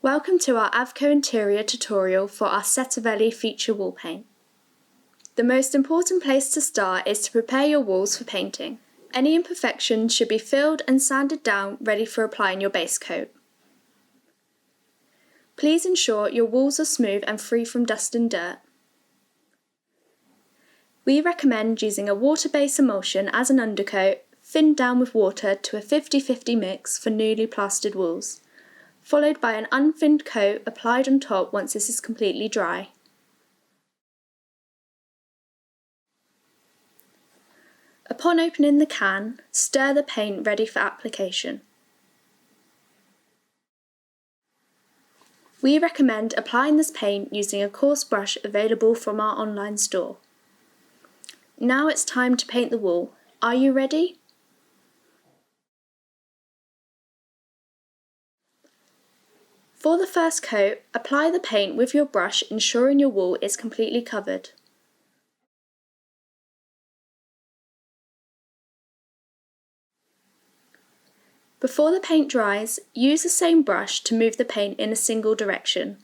Welcome to our Avko Interior tutorial for our Setteveli feature wall paint. The most important place to start is to prepare your walls for painting. Any imperfections should be filled and sanded down, ready for applying your base coat. Please ensure your walls are smooth and free from dust and dirt. We recommend using a water-based emulsion as an undercoat, thinned down with water to a 50-50 mix for newly plastered walls, followed by an unthinned coat applied on top once this is completely dry. Upon opening the can, stir the paint ready for application. We recommend applying this paint using a coarse brush available from our online store. Now it's time to paint the wall. Are you ready? For the first coat, apply the paint with your brush, ensuring your wall is completely covered. Before the paint dries, use the same brush to move the paint in a single direction.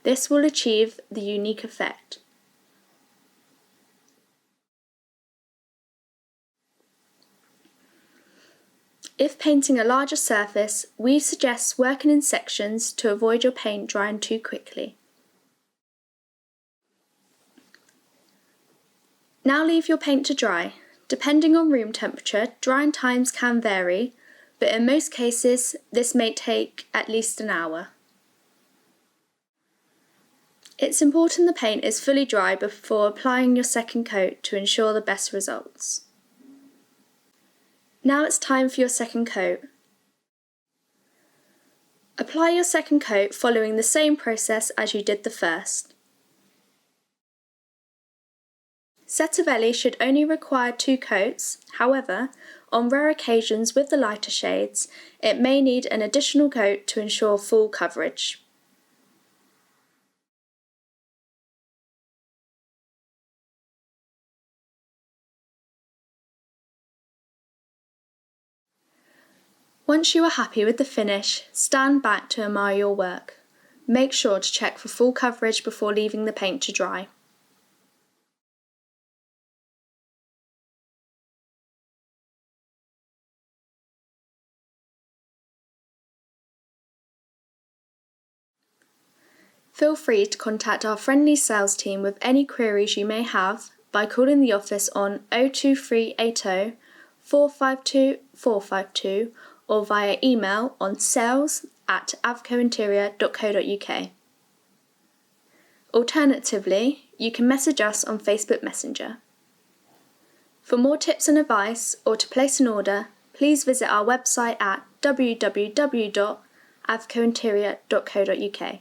This will achieve the unique effect. If painting a larger surface, we suggest working in sections to avoid your paint drying too quickly. Now leave your paint to dry. Depending on room temperature, drying times can vary, but in most cases this may take at least an hour. It's important the paint is fully dry before applying your second coat to ensure the best results. Now it's time for your second coat. Apply your second coat following the same process as you did the first. Setteveli should only require 2 coats, however, on rare occasions with the lighter shades, it may need an additional coat to ensure full coverage. Once you are happy with the finish, stand back to admire your work. Make sure to check for full coverage before leaving the paint to dry. Feel free to contact our friendly sales team with any queries you may have by calling the office on 02380 452 452 or via email on sales@avkointerior.co.uk. Alternatively, you can message us on Facebook Messenger. For more tips and advice or to place an order, please visit our website at www.avkointerior.co.uk.